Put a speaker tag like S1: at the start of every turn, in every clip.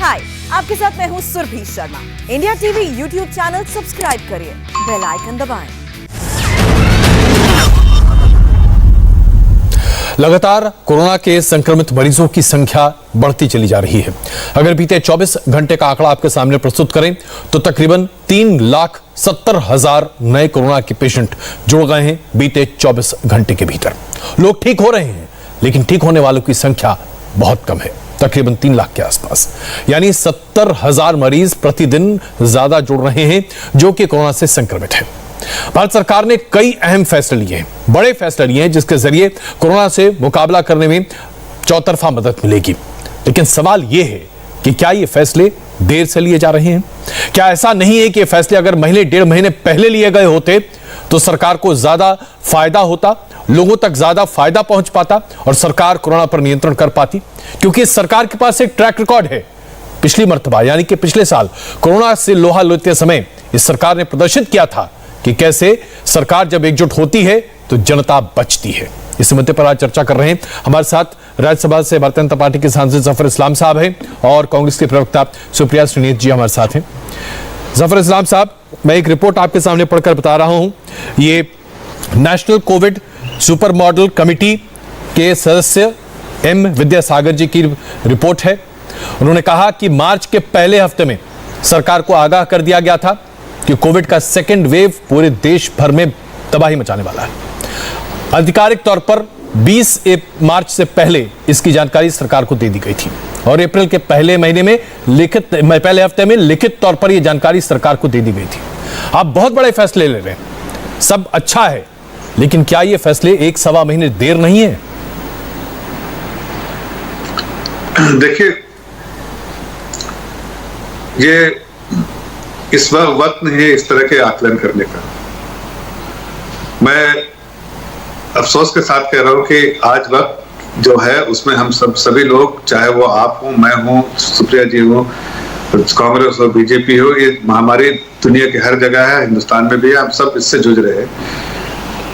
S1: हाय, आपके साथ मैं हूँ Surabhi Sharma. India TV YouTube channel subscribe करिए, बेल आइकन दबाएं।
S2: लगातार कोरोना के संक्रमित मरीजों की संख्या बढ़ती चली जा रही है। अगर बीते 24 घंटे का आंकड़ा आपके सामने प्रस्तुत करें तो तकरीबन 3,70,000 नए कोरोना के पेशेंट जुड़ गए हैं बीते 24 घंटे के भीतर। लोग ठीक हो रहे हैं, लेकिन ठीक होने वालों की संख्या बहुत कम है, तकरीबन 3 लाख के आसपास। यानी 70,000 मरीज प्रतिदिन ज्यादा जुड़ रहे हैं जो कि कोरोना से संक्रमित है। भारत सरकार ने कई अहम फैसले लिए हैं, बड़े फैसले लिए हैं, जिसके जरिए कोरोना से मुकाबला करने में चौतरफा मदद मिलेगी। लेकिन सवाल यह है कि क्या ये फैसले देर से लिए जा रहे हैं? क्या ऐसा नहीं है कि ये फैसले अगर महीने डेढ़ महीने पहले लिए गए होते तो सरकार को ज्यादा फायदा होता, लोगों तक ज्यादा फायदा पहुंच पाता और सरकार कोरोना पर नियंत्रण कर पाती? क्योंकि इस सरकार के पास एक ट्रैक रिकॉर्ड है। पिछली मर्तबा यानी कि पिछले साल कोरोना से लोहा लेते समय इस सरकार ने प्रदर्शित किया था कि कैसे सरकार जब एकजुट होती है तो जनता बचती है। इस मुद्दे पर आज चर्चा कर रहे हैं। हमारे साथ राज्यसभा से भारतीय जनता पार्टी के सांसद जफर इस्लाम साहब हैं और कांग्रेस के प्रवक्ता सुप्रिया श्रीनेत जी हमारे साथ हैं। जफर इस्लाम साहब, मैं एक रिपोर्ट आपके सामने पढ़कर बता रहा हूं। ये national Covid super model committee के सदस्य एम विद्यासागर जी की रिपोर्ट है। उन्होंने कहा कि मार्च के पहले हफ्ते में सरकार को आगाह कर दिया गया था कि कोविड का सेकेंड वेव पूरे देश भर में तबाही मचाने वाला है। आधिकारिक तौर पर 20 मार्च से पहले इसकी जानकारी सरकार को दे दी गई थी और अप्रैल के पहले महीने में पहले हफ्ते में लिखित तौर पर यह जानकारी सरकार को दे दी गई थी। आप बहुत बड़े फैसले ले रहे हैं, सब अच्छा है, लेकिन क्या ये फैसले 1-1.25 महीने देर नहीं है?
S3: देखिए, ये इस वक्त नहीं है इस तरह के आकलन करने का। मैं अफसोस के साथ कह रहा हूं कि आज वक्त जो है उसमें हम सभी लोग, चाहे वो आप हो, मैं हूं, सुप्रिया जी हो, कांग्रेस हो, बीजेपी हो, ये महामारी दुनिया के हर जगह है, हिंदुस्तान में भी है, हम सब इससे जूझ रहे हैं।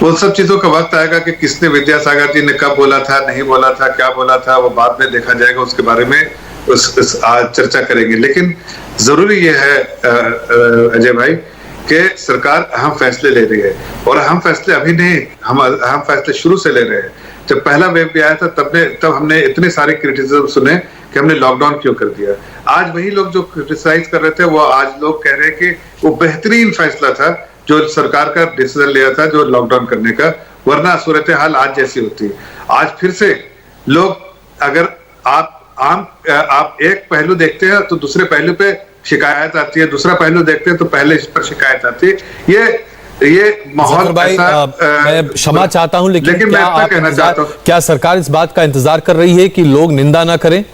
S3: वो सब चीजों का वक्त आएगा कि किसने, विद्यासागर जी ने कब बोला था, नहीं बोला था, क्या बोला था, वो बाद में देखा जाएगा, उसके बारे में आज चर्चा करेंगे। लेकिन जरूरी ये है अजय भाई कि सरकार अहम फैसले ले रही है और अहम फैसले अभी नहीं, हम अहम फैसले शुरू से ले रहे हैं। जब पहला वेव भी आया था तब हमने इतने सारे क्रिटिसिज्म सुने कि हमने लॉकडाउन क्यों कर दिया। आज वही लोग जो क्रिटिसाइज कर रहे थे वो आज लोग कह रहे हैं कि वो बेहतरीन फैसला था जो सरकार का डिसीजन लिया था, जो लॉकडाउन करने का, वरना सूरत हाल आज जैसी होती। आज फिर से लोग, अगर आप एक पहलू देखते हैं तो दूसरे पहलू पे शिकायत आती है, दूसरा पहलू देखते हैं तो पहले इस पर शिकायत आती है। ये माहौल ऐसा,
S2: मैं क्षमा चाहता हूं, लेकिन
S3: क्या मैं कहना चाहता हूं,
S2: क्या सरकार इस बात का इंतजार कर रही है कि लोग निंदा ना करें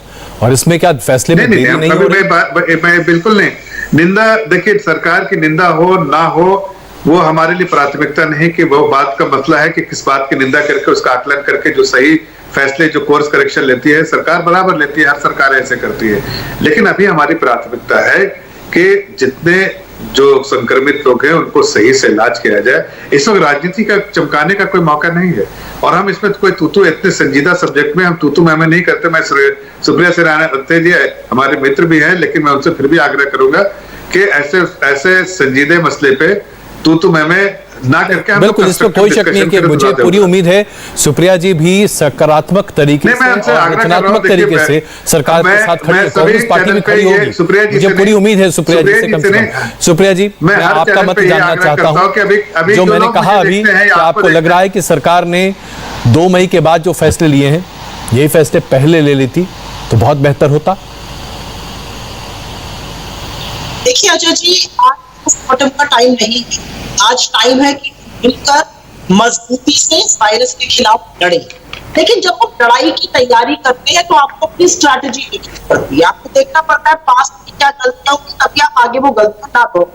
S2: और इसमें क्या फैसले में देरी नहीं हो रही?
S3: मैं बिल्कुल नहीं। निंदा, देखिए, सरकार की निंदा हो ना हो वो हमारे लिए प्राथमिकता नहीं कि वो बात का मसला है कि किस बात की निंदा करके उसका आकलन करके जो सही फैसले, जो कोर्स करेक्शन लेती है सरकार, बराबर लेती है, हर सरकार ऐसे करती है। लेकिन अभी हमारी प्राथमिकता है कि जितने जो संक्रमित लोग हैं उनको सही से इलाज किया जाए। इस वक्त राजनीति का चमकाने का कोई मौका नहीं है और हम इसमें कोई तूतू, इतने संजीदा सब्जेक्ट में हम तूतू मैं नहीं करते। मैं सुप्रिया श्रीनेत जी हमारे मित्र भी हैं, लेकिन मैं उनसे फिर भी आग्रह करूंगा कि ऐसे संजीदे मसले पे तू मैं ना करके हम
S2: बिल्कुल, इसमें कोई शक नहीं कि मुझे पूरी उम्मीद है सुप्रिया जी भी सकारात्मक तरीके से और रचनात्मक तरीके से सरकार के साथ खड़ी, कांग्रेस पार्टी भी खड़ी होगी। मुझे पूरी उम्मीद है सुप्रिया जी से कम। सुप्रिया जी, मैं आपका मत जानना चाहता हूं। जो मैंने कहा अभी, क्या आपको लग रहा है कि सरकार ने 2 मई के बाद जो फैसले लिए हैं, यही फैसले पहले ले लेती तो बहुत बेहतर होता?
S4: देखिए अजय जी, आज का टाइम नहीं है। आज टाइम है कि मिलकर मजबूती से इस वायरस के खिलाफ लड़े। लेकिन जब आप लड़ाई की तैयारी करते हैं तो आपको अपनी स्ट्रैटेजी देखनी पड़ती है, आपको देखना पड़ता है पास्ट में क्या गलतियां हुई, तभी आप आगे वो गलतियां ना करो।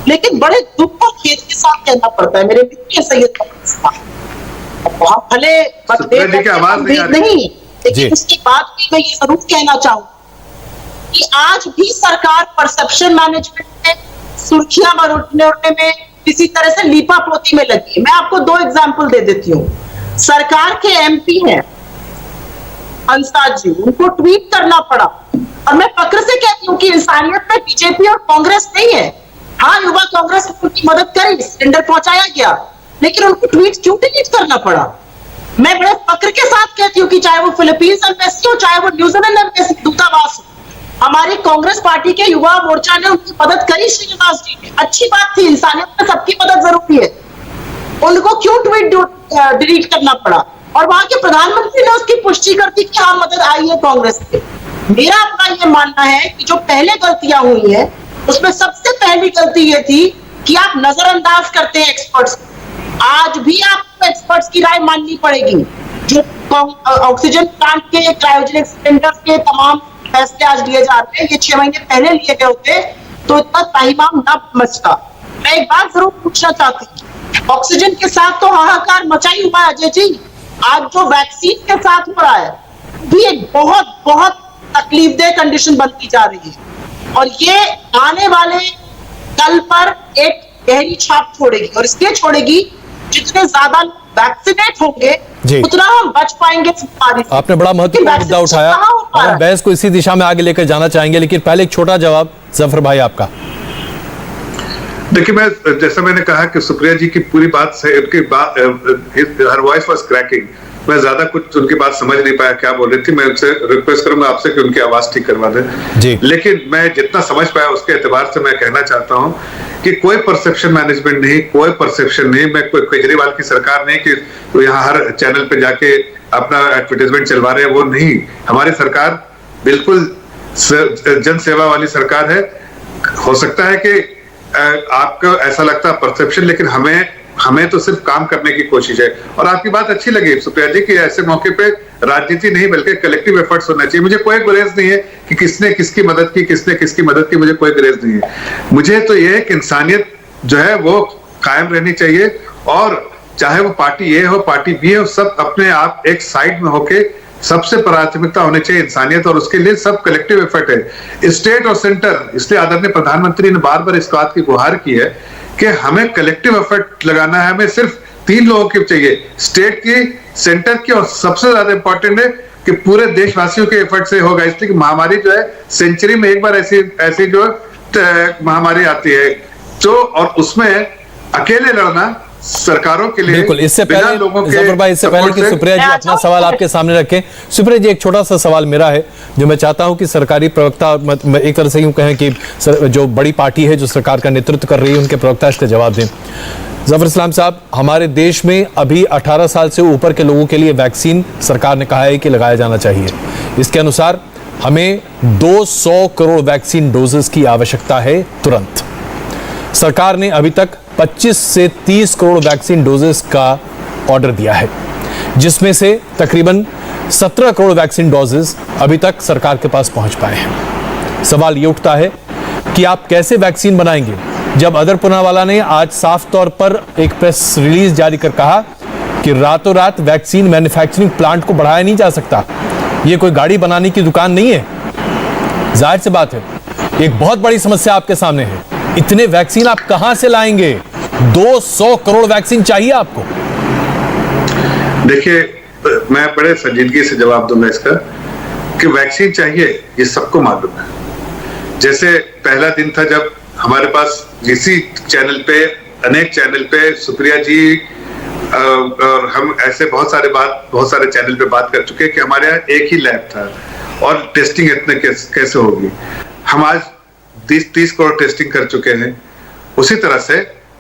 S4: लेकिन बड़े दुख और खेद के साथ कहना पड़ता है, मेरे मित्र सैयद भले नहीं, लेकिन उसके बाद भी मैं ये जरूर कहना चाहूंगी कि आज भी सरकार परसेप्शन मैनेजमेंट में, सुर्खियां मरोड़ने में, किसी तरह से लीपापोती में लगी है। मैं आपको 2 एग्जांपल दे देती हूँ। सरकार के एमपी हैं, हंसा जी, उनको ट्वीट करना पड़ा। और मैं फक्र से कहती हूँ कि इंसानियत में बीजेपी और कांग्रेस नहीं है। हाँ, युवा कांग्रेस ने उनकी मदद करी, सिलेंडर पहुंचाया गया, लेकिन उनको ट्वीट क्यों डिलीट करना पड़ा? मैं बड़े फक्र के साथ कहती हूँ कि चाहे वो फिलीपींस एम्बेसी हो, चाहे वो न्यूजीलैंड एम्बेसी दूतावास हो, हमारी कांग्रेस पार्टी के युवा मोर्चा ने उनकी मदद करी। श्रीनिवास जी ने अच्छी बात थी, इंसानियत में सबकी मदद जरूरी है। उनको क्यों ट्वीट डिलीट करना पड़ा? और वहां के प्रधानमंत्री ने उसकी पुष्टि कर दी कि हाँ, मदद आई है कांग्रेस से। मेरा अपना ये मानना है कि जो पहले गलतियां हुई है, उसमें सबसे पहली गलती ये थी कि आप नजरअंदाज करते हैं एक्सपर्ट्स। आज भी आपको एक्सपर्ट्स की राय माननी पड़ेगी। जो ऑक्सीजन प्लांट के, क्रायोजेनिक सिलेंडर के तमाम फैसले आज लिए जा रहे हैं, ये 6 महीने पहले लिए गए होते तो इतना ताहिमाम न मचता। मैं एक बात जरूर पूछना चाहती हूँ, ऑक्सीजन के साथ तो हाहाकार मचा ही हुआ है अजय जी। आज जो वैक्सीन के साथ हो रहा है, भी एक बहुत बहुत तकलीफदेह कंडीशन बनती जा रही है, और ये आने वाले कल पर एक गहरी छाप छोड़ेगी। और इसलिए छोड़ेगी, जितने ज्यादा वैक्सीनेट होंगे उतना हम बच पाएंगे इस बीमारी से।
S2: आपने बड़ा महत्वपूर्ण मुद्दा उठाया, हम बहस को इसी दिशा में आगे लेकर जाना चाहेंगे, लेकिन पहले एक छोटा जवाब जफर भाई आपका।
S3: देखिए, मैं जैसा मैंने कहा कि सुप्रिया जी की पूरी बात से, उनकी बात, हर वॉइस वाज क्रैकिंग। मैं ज्यादा कुछ उनकी बात समझ नहीं पाया क्या बोल रही थी। मैं उनसे रिक्वेस्ट करूंगा आपसे कि उनकी आवाज ठीक करवा दें
S2: जी।
S3: लेकिन मैं जितना समझ पाया उसके एतबार से मैं कहना चाहता हूं कि कोई परसेप्शन मैनेजमेंट नहीं, कोई परसेप्शन नहीं। मैं कोई केजरीवाल की सरकार नहीं कि तो यहाँ हर चैनल पे जाके अपना एडवर्टाइजमेंट चलवा रहे हैं, वो नहीं। हमारी सरकार बिल्कुल जन सेवा वाली सरकार है। हो सकता है कि आपको ऐसा लगता है परसेप्शन, लेकिन हमें तो सिर्फ काम करने की कोशिश है। और आपकी बात अच्छी लगी सुप्रिया जी कि ऐसे मौके पे राजनीति नहीं बल्कि कलेक्टिव एफर्ट्स होना चाहिए। मुझे कोई गुरेज नहीं है कि किसने किसकी मदद की, किसने किसकी मदद की, मुझे कोई गुरेज नहीं है। मुझे तो यह है कि इंसानियत जो है वो कायम रहनी चाहिए, और चाहे वो पार्टी ए हो, पार्टी बी हो, सब अपने आप एक साइड में होके सबसे प्राथमिकता होनी चाहिए इंसानियत, और उसके लिए सब कलेक्टिव एफर्ट है, स्टेट और सेंटर। इसलिए आदरणीय प्रधानमंत्री ने बार बार इस बात की गुहार की है कि हमें कलेक्टिव एफर्ट लगाना है। हमें सिर्फ 3 लोगों की चाहिए, स्टेट की, सेंटर की, और सबसे ज्यादा इंपॉर्टेंट है कि पूरे देशवासियों के एफर्ट से होगा। इसलिए महामारी जो है, सेंचुरी में एक बार ऐसी जो महामारी आती है, तो और उसमें अकेले लड़ना सरकारों के लिए
S2: बिल्कुल। इससे पहले जफर भाई, इससे पहले कि सुप्रिया जी अपना सवाल आपके सामने रखें, सुप्रिया जी एक छोटा सा सवाल मेरा है जो मैं चाहता हूं कि सरकारी प्रवक्ता, एक तरह से यूं कहें कि जो बड़ी पार्टी है जो सरकार का नेतृत्व कर रही है, उनके प्रवक्ता इसका जवाब दें। जफर इस्लाम साहब, हमारे देश में अभी 18 साल से ऊपर के लोगों के लिए वैक्सीन सरकार ने कहा है कि लगाया जाना चाहिए। इसके अनुसार हमें 200 करोड़ वैक्सीन डोजेस की आवश्यकता है तुरंत। सरकार ने अभी तक 25 से 30 करोड़ वैक्सीन डोजेस का ऑर्डर दिया है, जिसमें से तकरीबन 17 करोड़ वैक्सीन डोजेस अभी तक सरकार के पास पहुंच पाए हैं। सवाल ये उठता है कि आप कैसे वैक्सीन बनाएंगे, जब अदर पूनावाला ने आज साफ तौर पर एक प्रेस रिलीज जारी कर कहा कि रातों रात वैक्सीन मैन्युफैक्चरिंग प्लांट को बढ़ाया नहीं जा सकता। ये कोई गाड़ी बनाने की दुकान नहीं है। जाहिर सी बात है, एक बहुत बड़ी समस्या आपके सामने है। इतने वैक्सीन आप कहां से लाएंगे? 200 करोड़ वैक्सीन चाहिए आपको।
S3: देखिए, मैं बड़े संजीदगी से जवाब दूंगा इसका कि वैक्सीन चाहिए, ये सबको मालूम है। जैसे पहला दिन था जब हमारे पास इसी चैनल पे, अनेक चैनल पे सुप्रिया जी और हम ऐसे बहुत सारे चैनल पे बात कर चुके हैं कि हमारे यहाँ एक ही लैब था और टेस्टिंग इतने कैसे होगी। हम आज 30 करोड़ टेस्टिंग कर चुके हैं। उसी तरह से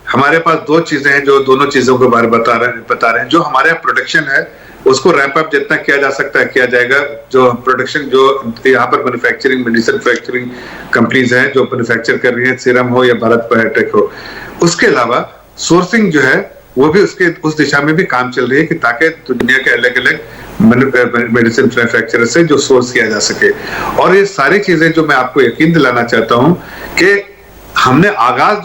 S3: हमारे पास 2 चीजें हैं जो दोनों चीजों के बारे में बता रहे हैं। जो हमारे यहाँ प्रोडक्शन है उसको रैंप अप जितना किया जा सकता है किया जाएगा। जो प्रोडक्शन, जो यहाँ पर मैन्युफैक्चरिंग, मेडिसिन मैन्युफैक्चरिंग कंपनीज हैं जो मैन्युफैक्चर कर रही हैं, सीरम हो या भारत बायोटेक हो। उसके अलावा सोर्सिंग जो है वो भी उस दिशा में भी काम चल रही है कि ताकि दुनिया के अलग अलग मेडिसिन मैन्युफैक्चरर से जो सोर्स किया जा सके। और ये सारी चीजें जो मैं आपको यकीन दिलाना चाहता हूं कि हमने आगाज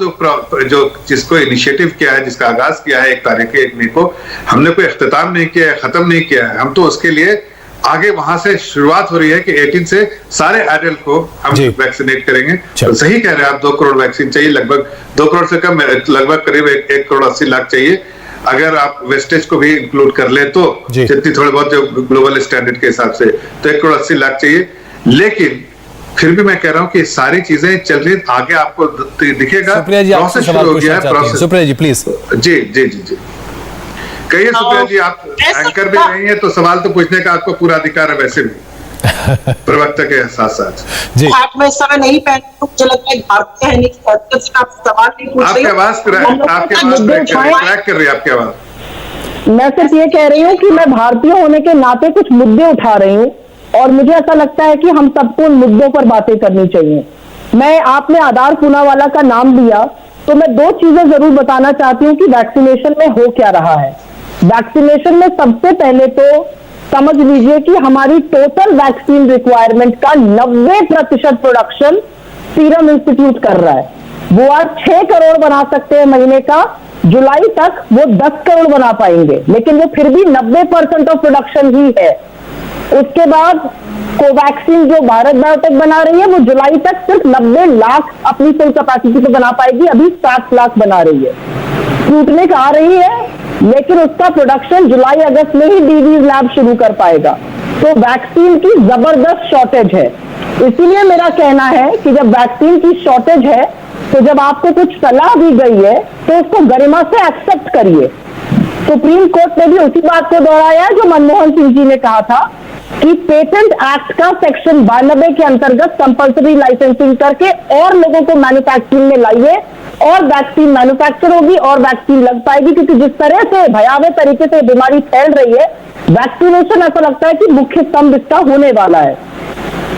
S3: जो जिसको इनिशिएटिव किया है, जिसका आगाज किया है 1 तारीख 1 मई को, हमने कोई इख्तिताम नहीं किया है, खत्म नहीं किया है। हम तो उसके लिए आगे वहां से शुरुआत हो रही है कि 18 से सारे एडल्ट को हम वैक्सीनेट करेंगे। तो सही कह रहे हैं आप, 2 करोड़ वैक्सीन चाहिए, लगभग 2 करोड़ से कम, लगभग करीब 1 करोड़ 80 लाख चाहिए। अगर आप वेस्टेज को भी इंक्लूड कर ले तो जितनी थोड़े बहुत जो ग्लोबल स्टैंडर्ड के हिसाब से, तो 1,80,00,000 चाहिए। लेकिन फिर भी मैं कह रहा हूं कि सारी चीजें चल रही, आगे आपको दिखेगा।
S2: प्रोसेस शुरू हो गया है। सुप्रिया जी प्लीज।
S3: जी जी जी जी कहिए सुप्रिया जी, आप एंकर भी नहीं है तो सवाल तो पूछने का आपको पूरा अधिकार है वैसे भी प्रवक्ता के साथ साथ।
S4: जी मैं इस समय नहीं पहन, मुझे लगता है भारतीय है नहीं, आप सवाल नहीं पूछ रही।
S3: आपकी आवाज क्रैक कर रही है, आपकी आवाज।
S5: मैं सिर्फ ये कह रही हूँ कि मैं भारतीय होने के नाते कुछ मुद्दे उठा रही हूँ और मुझे ऐसा लगता है कि हम सबको उन मुद्दों पर बातें करनी चाहिए। मैं, आपने आधार पूनावाला का नाम लिया तो मैं दो चीजें जरूर बताना चाहती हूँ कि वैक्सीनेशन में हो क्या रहा है। वैक्सीनेशन में सबसे पहले तो समझ लीजिए कि हमारी टोटल वैक्सीन रिक्वायरमेंट का 90% प्रोडक्शन सीरम इंस्टीट्यूट कर रहा है। वो आज 6 करोड़ बना सकते हैं महीने का, जुलाई तक वो 10 करोड़ बना पाएंगे, लेकिन वो फिर भी 90% ऑफ प्रोडक्शन ही है। उसके बाद कोवैक्सीन जो भारत बायोटेक बना रही है वो जुलाई तक सिर्फ 90 लाख अपनी फुल कैपेसिटी पे बना पाएगी, अभी 60 लाख बना रही है। स्पुतनिक आ रही है लेकिन उसका प्रोडक्शन जुलाई अगस्त में ही डीवीज लैब शुरू कर पाएगा। तो वैक्सीन की जबरदस्त शॉर्टेज है। इसीलिए मेरा कहना है कि जब वैक्सीन की शॉर्टेज है तो जब आपको कुछ सलाह दी गई है तो उसको गरिमा से एक्सेप्ट करिए। सुप्रीम कोर्ट ने भी उसी बात को दोहराया जो मनमोहन सिंह जी ने कहा था कि पेटेंट एक्ट का सेक्शन 92 के अंतर्गत कंपल्सरी लाइसेंसिंग करके और लोगों को मैन्युफैक्चरिंग में लाइए और वैक्सीन मैन्युफैक्चर होगी और वैक्सीन लग पाएगी। क्योंकि जिस तरह से भयावह तरीके से बीमारी फैल रही है, वैक्सीनेशन ऐसा लगता है कि मुख्य स्तंभ इसका होने वाला है।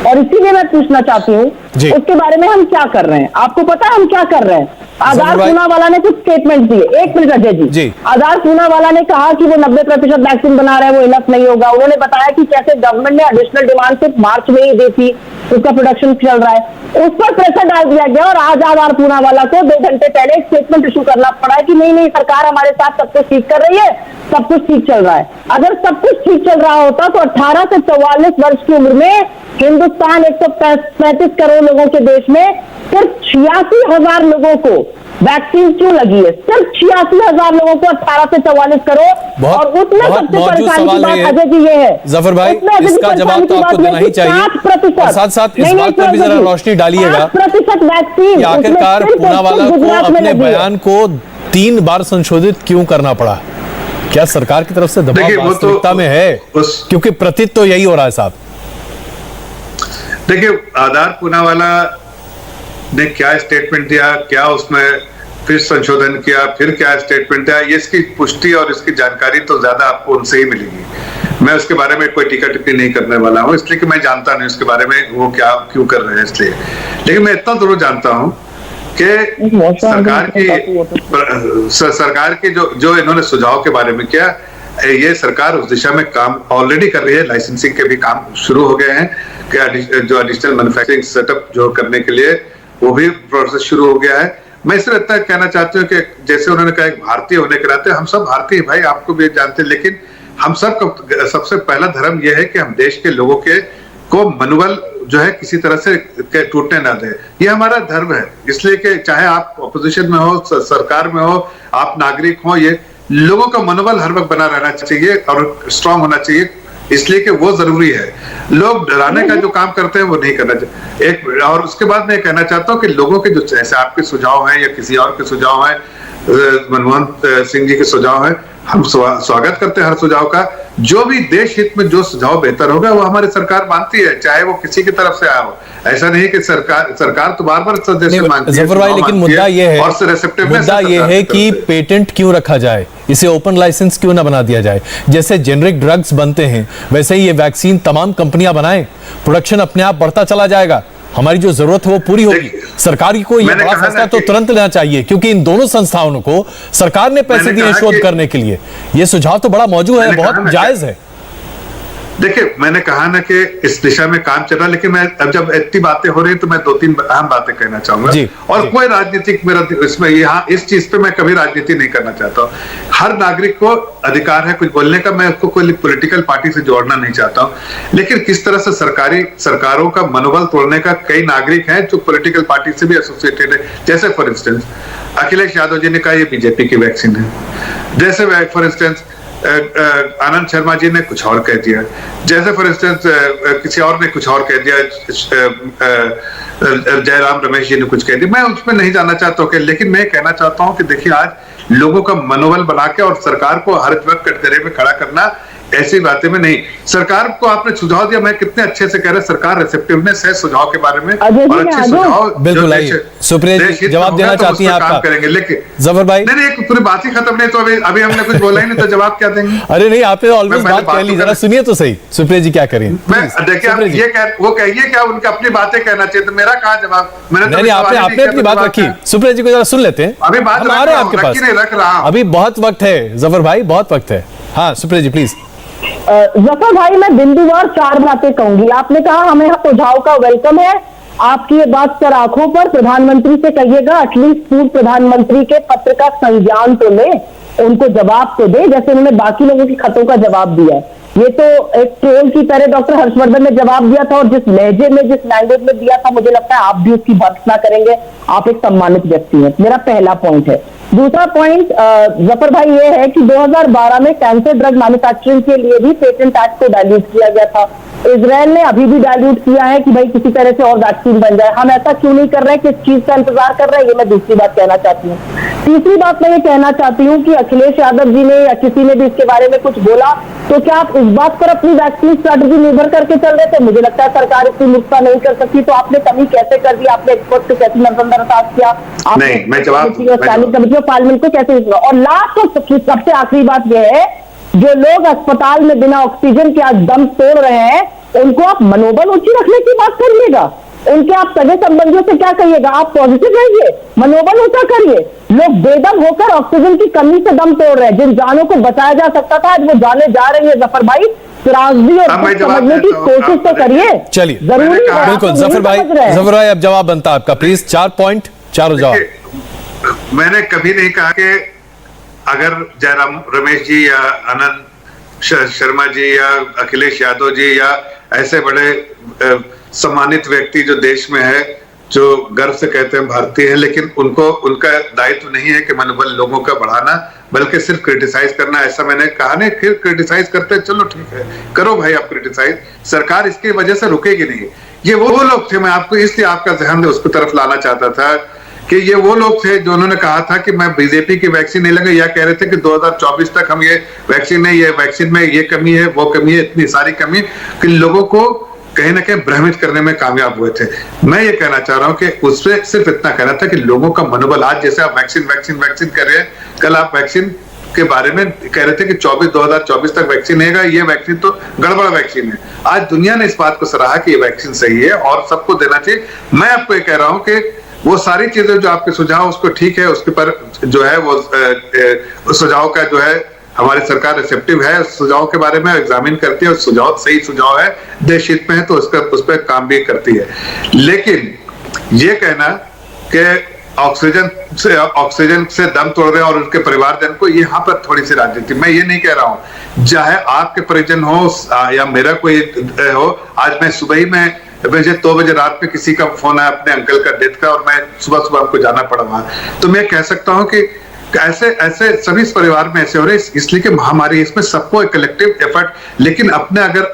S5: और इसीलिए मैं पूछना चाहती हूँ उसके बारे में हम क्या कर रहे हैं। आपको पता है हम क्या कर रहे हैं? आधार पूनावाला ने कुछ स्टेटमेंट दिए। एक मिनट अजय जी, आधार पूनावाला ने कहा कि वो 90% वैक्सीन बना रहे हैं, वो इनफ नहीं होगा। उन्होंने बताया कि कैसे गवर्नमेंट ने एडिशनल डिमांड सिर्फ मार्च में ही दी थी, उसका प्रोडक्शन चल रहा है। उस पर प्रेशर डाल दिया गया और आज आधार पूनावाला को 2 घंटे पहले एक स्टेटमेंट इशू करना पड़ा है कि नहीं नहीं सरकार हमारे साथ सब कुछ ठीक कर रही है, सब कुछ ठीक चल रहा है। अगर सब कुछ ठीक चल रहा होता तो 18 से 44 वर्ष की उम्र में हिंदुस्तान 135 करोड़ लोगों के देश में सिर्फ 86,000 लोगों को वैक्सीन क्यों लगी है? सिर्फ 86,000 लोगों को 18 से 44 करोड़। और उसमें सबसे परेशानी की बात अजय जी ये है,
S2: जफर भाई इसका जवाब तो आपको देना ही चाहिए और साथ साथ इस बात पर भी जरा रोशनी डालिएगा
S5: 8% वैक्सीन
S2: आखिरकार पूनावाला को अपने बयान को 3 बार संशोधित क्यों करना पड़ा? क्या सरकार की तरफ से दबाव वास्तविकता में है? क्योंकि प्रतीत तो यही हो रहा है साहब।
S3: देखिए आधार पूनावाला ने क्या स्टेटमेंट दिया, क्या उसमें फिर संशोधन किया, फिर क्या स्टेटमेंट दिया, ये इसकी पुष्टि और इसकी जानकारी तो ज्यादा आपको उनसे ही मिलेगी। मैं उसके बारे में कोई टीका टिप्पणी नहीं करने वाला हूँ, इसलिए कि मैं जानता नहीं उसके बारे में वो क्या क्यों कर रहे हैं इसलिए। लेकिन मैं इतना जरूर जानता हूँ कि सरकार की जो इन्होंने सुझाव के बारे में किया, ये सरकार उस दिशा में काम ऑलरेडी कर रही है। लाइसेंसिंग के भी काम शुरू हो गए हैं, जो एडिशनल मैन्युफैक्चरिंग सेटअप जो करने के लिए वो भी प्रोसेस शुरू हो गया है। मैं सिर्फ इतना कहना चाहती हूँ कि जैसे उन्होंने कहा भारतीय होने के नाते हम सब भारतीय भाई, आपको भी जानते हैं, लेकिन हम सब का सबसे पहला धर्म यह है कि हम देश के लोगों को मनोबल जो है किसी तरह से टूटने ना दे। ये हमारा धर्म है, इसलिए कि चाहे आप अपोजिशन में हो, सरकार में हो, आप नागरिक हो, ये लोगों का मनोबल हर वक्त बना रहना चाहिए और स्ट्रांग होना चाहिए, इसलिए कि वो जरूरी है। लोग डराने का जो काम करते हैं वो नहीं करना चाहिए। एक और उसके बाद मैं कहना चाहता हूँ कि लोगों के जो जैसे आपके सुझाव हैं या किसी और के सुझाव हैं, मनमोहन सिंह जी के सुझाव हैं, हम स्वागत करते हैं हर सुझाव का। जो भी देश हित में जो सुझाव बेहतर होगा वो हमारी सरकार मानती है, चाहे वो किसी की तरफ से आया हो। ऐसा नहीं कि सरकार तो बार-बार सजेशन मांगती है।
S2: जफर भाई, लेकिन मुद्दा ये है कि पेटेंट क्यों रखा जाए, इसे ओपन लाइसेंस क्यों ना बना दिया जाए? जैसे जेनरिक ड्रग्स बनते हैं वैसे ही ये वैक्सीन तमाम कंपनियां बनाएं, प्रोडक्शन अपने आप बढ़ता चला जाएगा, हमारी जो जरूरत है वो पूरी होगी। सरकार को ये बड़ा फैसला तो तुरंत लेना चाहिए, क्योंकि इन दोनों संस्थाओं को सरकार ने पैसे दिए शोध करने के लिए। ये सुझाव तो बड़ा मौजूद है, बहुत जायज है।
S3: देखिए, मैंने कहा ना कि इस दिशा में काम चल रहा, लेकिन मैं अब जब इतनी बातें हो रही हैं तो मैं 2-3 अहम बातें कहना चाहूंगा। और कोई राजनीतिक मेरा इसमें यहाँ इस चीज पे मैं कभी राजनीति नहीं करना चाहता हूँ। हर नागरिक को अधिकार है कुछ बोलने का, मैं उसको कोई पॉलिटिकल पार्टी से जोड़ना नहीं चाहता हूँ, लेकिन किस तरह से सरकारों का मनोबल तोड़ने का कई नागरिक हैं जो पॉलिटिकल पार्टी से भी एसोसिएटेड है। जैसे फॉर इंस्टेंस अखिलेश यादव जी ने कहा ये बीजेपी की वैक्सीन है, जैसे फॉर इंस्टेंस आनंद शर्मा जी ने कुछ और कह दिया, जैसे फॉर इंस्टेंस किसी और ने कुछ और कह दिया, जयराम रमेश जी ने कुछ कह दिया, मैं उसमें नहीं जाना चाहता हूँ, लेकिन मैं कहना चाहता हूँ कि देखिए आज लोगों का मनोबल बना के और सरकार को हर वक्त कटघरे में खड़ा करना, ऐसी बातें में नहीं। सरकार को आपने सुझाव दिया, मैं कितने अच्छे से कह रहा, सरकार रिसेप्टिवनेस है सुझाव के बारे में, और अच्छे सुझाव
S2: बिल्कुल आइए। सुप्रिया जी जवाब देना चाहती हैं आपका,
S3: करेंगे, लेकिन
S2: जफर भाई
S3: नहीं एक पूरी बात ही खत्म नहीं, तो अभी हमने कुछ बोला ही नहीं, तो जवाब क्या देंगे?
S2: अरे नहीं, आपने ऑलमोस्ट बात कह ली, जरा सुनिए तो सही सुप्रिया जी क्या करें।
S3: देखिए आप ये वो कहिए क्या उनकी अपनी बातें कहना चाहिए, तो मेरा कहा जवाब?
S2: मैंने आपने अपनी बात रखी, सुप्रिया जी को जरा सुन लेते हैं,
S3: अभी बात
S2: आ रहे हैं आपके पास,
S3: रख रहा हूं,
S2: अभी बहुत वक्त है जफर भाई, बहुत वक्त है। हाँ सुप्रिया जी प्लीज।
S5: जफर भाई मैं बिंदुवार 4 बातें कहूंगी। आपने कहा हमें यहाँ सुझाव का वेलकम है, आपकी ये बात सर आंखों पर, प्रधानमंत्री से कहिएगा एटलीस्ट पूर्व प्रधानमंत्री के पत्र का संज्ञान तो ले, उनको जवाब तो दे जैसे उन्होंने बाकी लोगों की खतों का जवाब दिया है। ये तो एक ट्रोल की तरह डॉक्टर हर्षवर्धन ने जवाब दिया था, और जिस लहजे में जिस लैंग्वेज में दिया था, मुझे लगता है आप भी उसकी भर्त्सना करेंगे। आप एक सम्मानित व्यक्ति हैं। मेरा पहला पॉइंट है। दूसरा पॉइंट जफर भाई ये है कि 2012 में कैंसर ड्रग मैन्युफैक्चरिंग के लिए भी पेटेंट एक्ट को डायल्यूट किया गया था। इजराइल ने अभी भी डायल्यूट किया है कि भाई किसी तरह से और वैक्सीन बन जाए। हम ऐसा क्यों नहीं कर रहे हैं, किस चीज का इंतजार कर रहे हैं, ये मैं दूसरी बात कहना चाहती हूँ। तीसरी बात मैं ये कहना चाहती हूँ कि अखिलेश यादव जी ने या किसी ने भी इसके बारे में कुछ बोला, तो क्या आप इस बात पर अपनी वैक्सीन स्ट्रैटेजी निर्भर करके चल रहे थे? मुझे लगता है सरकार इतनी नुकसान नहीं कर सकती, तो आपने कमी कैसे कर दी? आपने एक्सपर्ट से कैसे नजरअंदाज किया? स्टैंडिंग कमेटी ऑफ पार्लियामेंट को कैसे? और लास्ट और सबसे आखिरी बात यह है, जो लोग अस्पताल में बिना ऑक्सीजन के आज दम तोड़ रहे हैं, उनको आप मनोबल ऊंची रखने की बात करिएगा। उनके आप सगे संबंधियों से क्या कहिएगा? आप पॉजिटिव रहिए, मनोबल ऊंचा करिए। लोग बेदम होकर ऑक्सीजन की कमी से दम तोड़ रहे हैं। जिन जानों को बचाया जा सकता था आज वो जाने जा रही है। जफर भाई त्रासदी और समझने की कोशिश तो करिए।
S2: चलिए
S5: जरूरी है,
S2: बिल्कुल जफर भाई अब जवाब बनता है आपका, प्लीज 4 पॉइंट, चारों जवाब।
S3: मैंने कभी नहीं कहा कि अगर जयराम रमेश जी या आनंद शर्मा जी या अखिलेश यादव जी या ऐसे बड़े सम्मानित व्यक्ति जो देश में है, जो गर्व से कहते हैं भारतीय है, लेकिन उनका दायित्व नहीं है कि मनोबल लोगों का बढ़ाना, बल्कि सिर्फ क्रिटिसाइज करना। ऐसा मैंने कहा नहीं। फिर क्रिटिसाइज करते हैं, चलो ठीक है, करो भाई आप क्रिटिसाइज, सरकार इसकी वजह से रुकेगी नहीं। ये वो लोग थे, मैं आपको इसलिए आपका ध्यान उसकी तरफ लाना चाहता था कि ये वो लोग थे जो उन्होंने कहा था कि मैं बीजेपी की वैक्सीन नहीं लूंगा, या कह रहे थे कि 2024 तक हम ये वैक्सीन है, ये वैक्सीन में ये कमी है, वो कमी है, इतनी सारी कमी, कि लोगों को कहीं ना कहीं भ्रमित करने में कामयाब हुए थे। मैं ये कहना चाह रहा हूं कि उससे सिर्फ इतना कहना था कि लोगों का मनोबल, आज जैसे आप वैक्सीन कर रहे हैं, कल आप वैक्सीन के बारे में कह रहे थे कि 2024 तक वैक्सीन रहेगा, ये वैक्सीन तो गड़बड़ वैक्सीन है। आज दुनिया ने इस बात को सराहा कि ये वैक्सीन सही है और सबको देना चाहिए। मैं आपको ये कह रहा हूं कि वो सारी चीजें जो आपके सुझाव उसको ठीक है, उसके पर जो है वो सुझाव का जो है हमारी सरकार रिसेप्टिव है, सुझाव के बारे में एग्जामिन करती है, और सुझाव सही सुझाव है, देश हित में है, तो उस पर काम भी करती है। लेकिन ये कहना कि ऑक्सीजन से दम तोड़ रहे हैं और उनके परिवारजन को, यहाँ पर थोड़ी सी राजनीति, मैं ये नहीं कह रहा हूँ, चाहे आपके परिजन हो या मेरा कोई हो। आज मैं सुबह ही मुझे 2 बजे रात में किसी का फोन आया अपने अंकल का डेथ का, और मैं सुबह हमको जाना पड़ा वहां। तो मैं कह सकता हूं कि ऐसे सभी इस परिवार में ऐसे हो रहे, इसलिए कि महामारी, इसमें सबको एक कलेक्टिव एफर्ट। लेकिन अपने अगर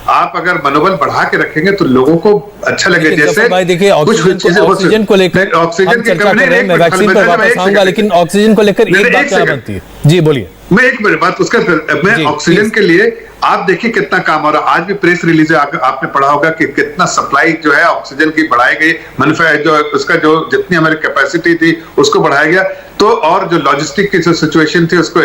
S3: आप अगर मनोबल बढ़ा के रखेंगे तो लोगों को अच्छा लगे। जैसे
S2: भाई देखिए ऑक्सीजन को लेकर
S3: ऑक्सीजन की कमी नहीं,
S2: मैं वैक्सीन पर वापस आऊंगा, लेकिन ऑक्सीजन को लेकर एक बात क्या बनती है? जी बोलिए।
S3: मैं एक मिनट बात उसका, मैं ऑक्सीजन के लिए आप देखिए कितना काम हो रहा है। आज भी प्रेस रिलीज आपने पढ़ा होगा कि कितना सप्लाई जो है ऑक्सीजन की बढ़ाई गई, जो उसका जो जितनी हमारी कैपेसिटी थी उसको बढ़ाया गया। तो और जो लॉजिस्टिक की जो सिचुएशन थी उसको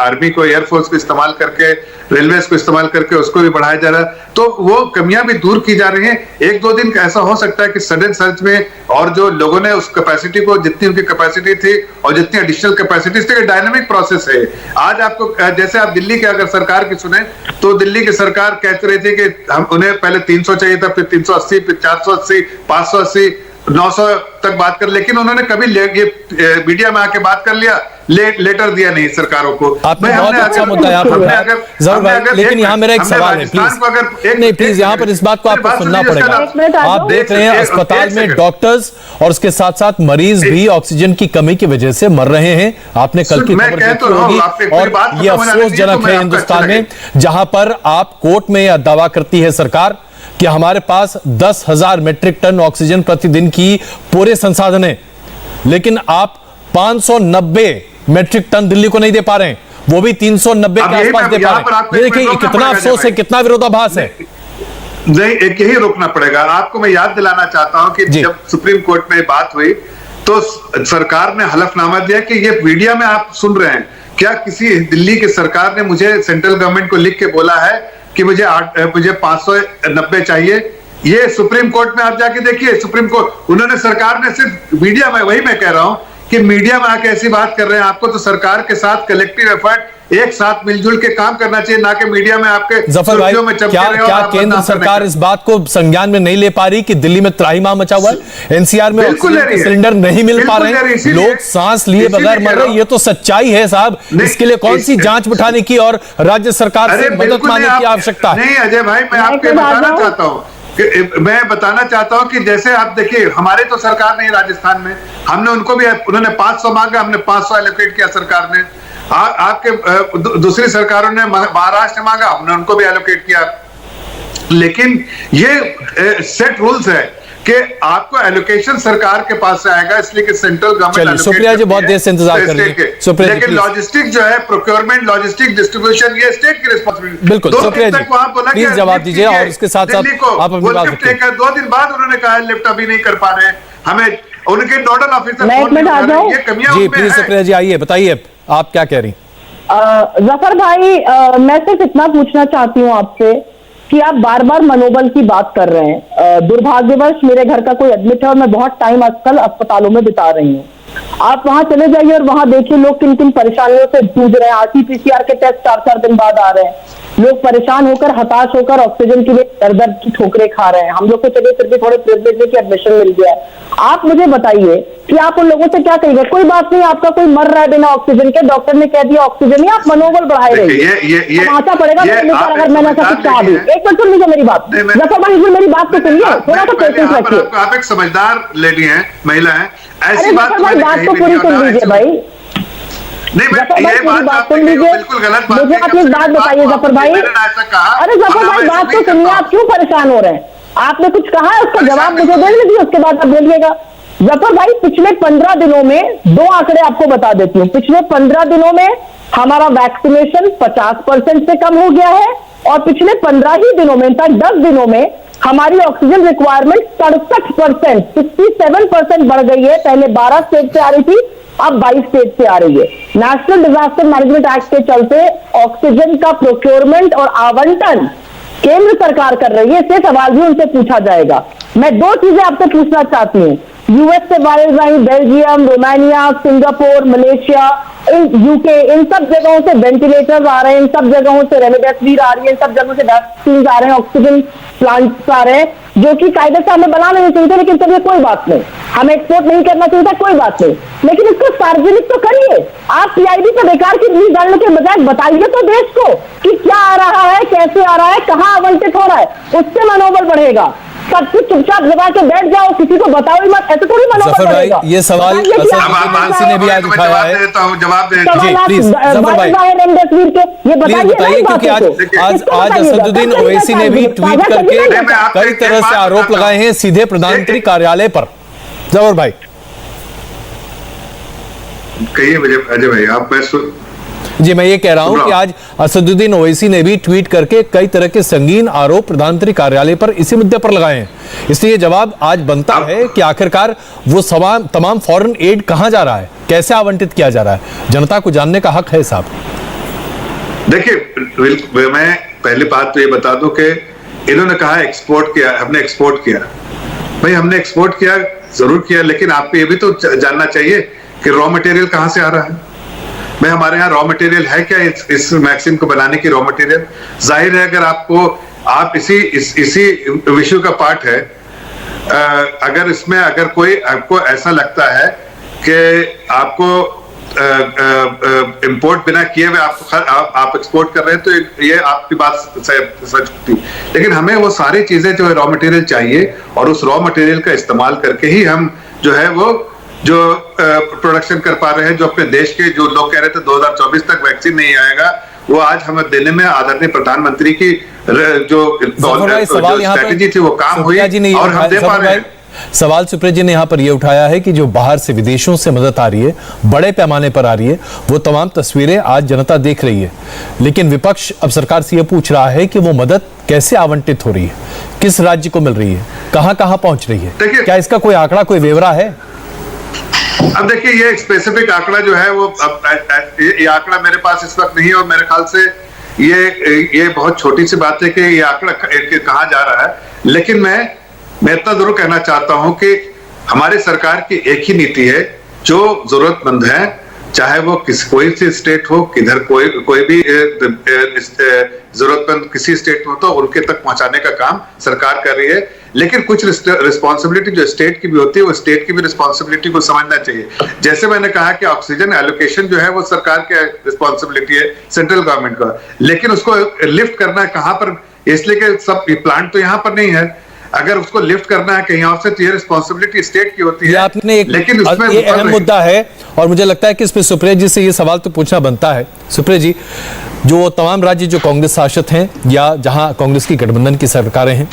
S3: आर्मी को, एयरफोर्स को इस्तेमाल करके, रेलवेज को इस्तेमाल करके उसको भी बढ़ाया जा रहा है। तो वो कमियां भी दूर की जा रही हैं। 1-2 दिन का ऐसा हो सकता है कि सडन सर्च में, और जो लोगों ने उस कैपेसिटी को, जितनी उनकी कैपेसिटी थी और जितनी एडिशनल कैपेसिटी थी, डायनामिक प्रोसेस है। आज आपको जैसे आप दिल्ली के अगर सरकार की सुने तो दिल्ली की सरकार कहती रही थी कि हम उन्हें पहले 300 चाहिए था, फिर 380, फिर 480, 580, 900 तक बात कर, लेकिन उन्होंने कभी ये मीडिया में आके बात कर लिया, लेटर दिया नहीं सरकारों को।
S2: आपने बहुत अच्छा मुद्दा यहाँ पर उठाया जरूर भाई, लेकिन यहाँ मेरा एक सवाल है, प्लीज नहीं प्लीज यहाँ पर इस बात को आपको सुनना पड़ेगा। आप देख रहे हैं अस्पताल में डॉक्टर्स और उसके साथ साथ मरीज भी ऑक्सीजन की कमी की वजह से मर रहे हैं। आपने कल की खबर देखी होगी और ये अफसोसजनक है हिंदुस्तान में, जहां पर आप कोर्ट में यह दावा करती है सरकार कि हमारे पास 10,000 मीट्रिक टन ऑक्सीजन प्रतिदिन की पूरे संसाधन है, लेकिन आप 590 मीट्रिक टन दिल्ली को नहीं दे पा रहे हैं, वो भी 390 के आसपास दे पा रहे हैं। ये देखिए कितना अफसोस है, कितना विरोधाभास है।
S3: नहीं, एक यही रोकना पड़ेगा। आपको मैं याद दिलाना चाहता हूं कि जब सुप्रीम कोर्ट में बात हुई तो सरकार ने हलफनामा दिया कि ये मीडिया में आप सुन रहे हैं, क्या किसी दिल्ली की सरकार ने मुझे सेंट्रल गवर्नमेंट को लिख के बोला है कि मुझे 590 चाहिए? ये सुप्रीम कोर्ट में आप जाके देखिए, सुप्रीम कोर्ट उन्होंने, सरकार ने सिर्फ मीडिया में, वही मैं कह रहा हूं कि मीडिया में आके ऐसी बात कर रहे हैं। आपको तो सरकार के साथ कलेक्टिव एफर्ट एक साथ मिलजुल के काम करना चाहिए, ना कि मीडिया में आपके
S2: जफर भाई क्या केंद्र सरकार इस बात को संज्ञान में नहीं ले पा रही कि दिल्ली में त्राहिमाम मचा हुआ है, एनसीआर में ऑक्सीजन के सिलेंडर नहीं मिल पा रहे हैं, लोग सांस लिए बगैर मर रहे हैं? ये तो सच्चाई है साहब, इसके लिए कौन सी जांच बिठाने की और राज्य सरकार से मदद मांगने की आवश्यकता है?
S3: नहीं अजय भाई, मैं आपको बताना चाहता हूं, मैं बताना चाहता हूं कि जैसे आप देखिए, हमारे तो सरकार नहीं राजस्थान में, हमने उनको भी, उन्होंने 500 मांगा, हमने 500 एलोकेट किया सरकार ने। आपके दूसरी सरकारों ने महाराष्ट्र मांगा, हमने उनको भी एलोकेट किया। लेकिन ये सेट रूल्स है कि आपको एलोकेशन सरकार के पास से आएगा, इसलिए कि सेंट्रल गवर्नमेंट।
S2: सुप्रिया जी बहुत देर से इंतजार कर रही है,
S3: लेकिन लॉजिस्टिक जो है, प्रोक्योरमेंट, लॉजिस्टिक, डिस्ट्रीब्यूशन, ये स्टेट की रिस्पांसिबिलिटी।
S2: बिल्कुल सुप्रिया जी प्लीज जवाब दीजिए और उसके साथ साथ आप अपनी बात रखिए।
S3: 2 दिन बाद उन्होंने कहा लिफ्ट अभी नहीं कर पा रहे हैं, हमें उनके नोडल ऑफिसर,
S5: ये
S3: कमियां
S2: जी प्लीज सुप्रिया जी आइए, बताइए आप क्या कह रही?
S5: जफर भाई, मैं सिर्फ इतना पूछना चाहती हूँ आपसे कि आप बार बार मनोबल की बात कर रहे हैं। दुर्भाग्यवश मेरे घर का कोई एडमिट है और मैं बहुत टाइम आजकल अस्पतालों में बिता रही हूँ। आप वहां चले जाइए और वहां देखिए लोग किन किन परेशानियों से जूझ रहे हैं। RT-PCR के टेस्ट 4-4 दिन बाद आ रहे हैं, लोग परेशान होकर, हताश होकर ऑक्सीजन के लिए दर-दर की ठोकरें खा रहे हैं। हम लोग को चलिए फिर भी थोड़े प्रिविलेज है कि एडमिशन मिल गया है। आप मुझे बताइए कि आप उन लोगों से क्या कहिएगा? कोई बात नहीं, आपका कोई मर रहा है बिना ऑक्सीजन के, डॉक्टर ने कह दिया ऑक्सीजन ही, आप मनोबल बढ़ाए रहिए। आशा पड़ेगा अगर मैंने ऐसा कुछ कहा भी। एक मिनट सुन लीजिए मेरी बात, जफर भाई मेरी बात तो सुनिए, थोड़ा सा पेशेंस रखिए।
S3: आप एक समझदार लेडी हैं, महिला हैं, ऐसी
S5: बात तो पूरी सुन लीजिए भाई।
S3: नहीं, मैं
S5: बात सुन लीजिए,
S3: बिल्कुल गलत बात।
S5: मुझे आप एक बात बताइए जफर भाई। अरे जफर भाई बात तो सुनिए, आप क्यों परेशान हो रहे हैं? आपने कुछ कहा है, उसका जवाब मुझे देने दीजिए, उसके बाद आप बोलिएगा। जफर भाई पिछले 15 दिनों में 2 आंकड़े आपको बता देती हूँ। पिछले 15 दिनों में हमारा वैक्सीनेशन 50% से कम हो गया है और पिछले 15 ही दिनों में, 10 दिनों में हमारी ऑक्सीजन रिक्वायरमेंट 67%, 67% बढ़ गई है। पहले 12 स्टेट से आ रही थी, अब 22 स्टेट से आ रही है। नेशनल डिजास्टर मैनेजमेंट एक्ट के चलते ऑक्सीजन का प्रोक्योरमेंट और आवंटन केंद्र सरकार कर रही है। इससे सवाल भी उनसे पूछा जाएगा। मैं 2 चीजें आपसे पूछना चाहती हूँ। यूएस से वायरस आई, Belgium, Romania, Singapore, Malaysia, UK, इन सब जगहों से वेंटिलेटर्स आ रहे हैं, इन सब जगहों से रेमडेसिविर आ रही है, इन सब जगहों से वैक्सीन आ रहे हैं, ऑक्सीजन प्लांट्स आ रहे हैं, जो कि कायदे से हमें बनाना नहीं चाहिए थे, लेकिन चलिए कोई बात नहीं, हमें एक्सपोर्ट नहीं करना चाहिए था, कोई बात नहीं, लेकिन इसको सार्वजनिक तो करिए। आप पीआईबी पे बेकार की न्यूज डालने के बजाय बताइए तो देश को कि क्या आ रहा है, कैसे आ रहा है, कहाँ आवंटित हो रहा है, उससे मनोबल बढ़ेगा। सब कुछ चुपचाप दबा के बैठ जाओ, किसी को बताओ ही मत, ऐसे थोड़ी मनोबल बढ़ेगा।
S2: ये सवाल असदुद्दीन ने भी आज उठाया है।
S3: जवाब दें
S2: जी प्लीज जफर भाई,
S5: ये
S2: बताइए क्योंकि आज असदुद्दीन ओवैसी ने भी ट्वीट करके कई तरह से आरोप लगाए हैं सीधे प्रधानमंत्री कार्यालय पर। जफर भाई
S3: कहिए अजय भाई, आप
S2: जी मैं ये कह रहा हूं कि आज असदुद्दीन ओवैसी ने भी ट्वीट करके कई तरह के संगीन आरोप प्रधानमंत्री कार्यालय पर इसी मुद्दे पर लगाए हैं। इसलिए जवाब आज बनता है कि आखिरकार वो तमाम फॉरेन एड कहां जा रहा है, कैसे आवंटित किया जा रहा है, जनता को जानने का हक है साहब।
S3: देखिए, मैं पहली बात तो ये बता दूं कि इन्होंने कहा एक्सपोर्ट किया, हमने एक्सपोर्ट किया। भाई हमने एक्सपोर्ट किया, जरूर किया, लेकिन आपको ये भी तो जानना चाहिए कि रॉ मटेरियल कहां से आ रहा है। मैं हमारे यहाँ रॉ मटेरियल है क्या इस वैक्सीन को बनाने की रॉ मटेरियल? जाहिर है, अगर आप इसी विषय का पार्ट है, अगर इसमें अगर कोई आपको ऐसा लगता है कि आपको इंपोर्ट बिना किए हुए आप एक्सपोर्ट कर रहे हैं, तो ये आपकी बात सच होती, लेकिन हमें वो सारी चीजें जो है रॉ मटेरियल चाहिए, और उस रॉ मटेरियल का इस्तेमाल करके ही हम जो है वो जो प्रोडक्शन कर पा रहे हैं। जो अपने देश के जो लोग कह रहे थे 2024 तक वैक्सीन नहीं आएगा, वो आज हमें देने में आदरणीय प्रधानमंत्री की जो स्ट्रेटेजी थी वो काम हुई और हम दे पा रहे हैं।
S2: सवाल सुप्रिया जी ने यहाँ पर यह उठाया है कि जो बाहर से विदेशों से मदद आ रही है, बड़े पैमाने पर आ रही है, वो तमाम तस्वीरें आज जनता देख रही है, लेकिन विपक्ष अब सरकार से यह पूछ रहा है कि वो मदद कैसे आवंटित हो रही है, किस राज्य को मिल रही है, कहां पहुंच रही है, क्या इसका कोई आंकड़ा, कोई ब्यौरा है?
S3: अब देखिए, ये एक स्पेसिफिक आंकड़ा जो है वो ये आंकड़ा मेरे पास इस वक्त नहीं है, और मेरे ख्याल से ये बहुत छोटी सी बात है कि ये आंकड़ा कहाँ जा रहा है। लेकिन मैं इतना जरूर कहना चाहता हूं कि हमारी सरकार की एक ही नीति है, जो जरूरतमंद है, चाहे वो कोई सी स्टेट हो, किधर कोई भी जरूरतमंद किसी स्टेट हो, तो उनके तक पहुंचाने का काम सरकार कर रही है। लेकिन कुछ रिस्पॉन्सिबिलिटी जो स्टेट की भी होती है, वो स्टेट की भी रिस्पॉन्सिबिलिटी को समझना चाहिए। जैसे मैंने कहा कि ऑक्सीजन एलोकेशन जो है वो सरकार की रिस्पॉन्सिबिलिटी है, सेंट्रल गवर्नमेंट का, लेकिन उसको लिफ्ट करना है कहां पर, इसलिए कि सब प्लांट तो यहां पर नहीं है, अगर उसको लिफ्ट करना है कहीं और से, तो ये रिस्पॉन्सिबिलिटी स्टेट की होती है।
S2: आपने
S3: लेकिन उसमें
S2: ये अहम मुद्दा है, और मुझे लगता है कि इस पे सुप्रिया जी से ये सवाल तो पूछना बनता है। सुप्रिया जी, जो तमाम राज्य जो कांग्रेस शासित हैं या जहां कांग्रेस की गठबंधन की सरकारें हैं,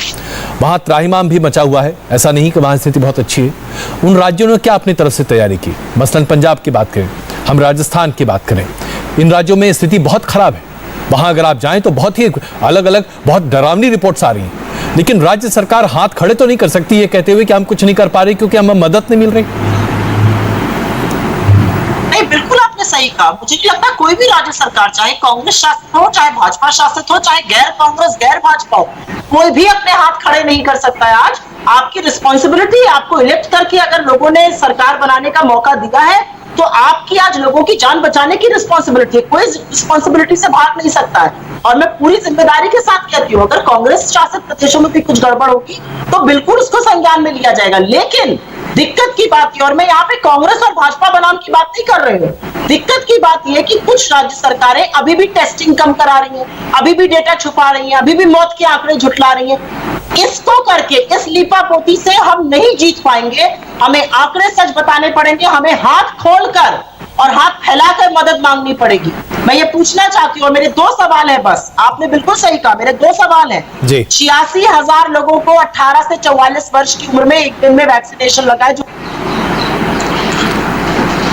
S2: वहां त्राहिमाम भी मचा हुआ है, ऐसा नहीं कि वहां स्थिति बहुत अच्छी है। उन राज्यों ने क्या अपनी तरफ से तैयारी की? मसलन पंजाब की बात करें, हम राजस्थान की बात करें, इन राज्यों में स्थिति बहुत खराब है। वहां अगर आप जाएं तो बहुत ही अलग अलग बहुत डरावनी रिपोर्ट्स आ रही हैं, लेकिन राज्य सरकार हाथ खड़े तो नहीं कर सकती ये कहते हुए कि हम कुछ नहीं कर पा रहे क्योंकि हमें मदद नहीं मिल रही।
S4: नहीं, बिल्कुल आपने सही कहा। मुझे नहीं लगता कोई भी राज्य सरकार, चाहे कांग्रेस शासित हो, चाहे भाजपा शासित हो, चाहे गैर कांग्रेस गैर भाजपा हो, कोई भी अपने हाथ खड़े नहीं कर सकता है। आज आपकी रिस्पॉन्सिबिलिटी, आपको इलेक्ट करके अगर लोगों ने सरकार बनाने का मौका दिया है, तो आपकी आज लोगों की जान बचाने की रिस्पॉन्सिबिलिटी है। कोई रिस्पॉन्सिबिलिटी से भाग नहीं सकता है, और मैं पूरी जिम्मेदारी के साथ कहती हूँ, अगर कांग्रेस शासित प्रदेशों में भी कुछ गड़बड़ होगी तो बिल्कुल उसको संज्ञान में लिया जाएगा। लेकिन दिक्कत की बात है, और मैं यहाँ पे कांग्रेस और भाजपा बनाम की बात नहीं कर रही हूँ, दिक्कत की बात यह है कि कुछ राज्य सरकारें अभी भी टेस्टिंग कम करा रही हैं, अभी भी डेटा छुपा रही हैं, अभी भी मौत के आंकड़े झुठला रही हैं। इसको करके, इस लीपापोती से हम नहीं जीत पाएंगे। हमें आंकड़े सच बताने पड़ेंगे, हमें हाथ खोलकर और हाथ फैलाकर मदद मांगनी पड़ेगी। मैं ये पूछना चाहती हूँ, और मेरे 2 सवाल है बस। आपने बिल्कुल सही कहा, मेरे 2 सवाल हैं। 86,000 लोगों को 18 से 44 वर्ष की उम्र में एक दिन में वैक्सीनेशन लगा है, जो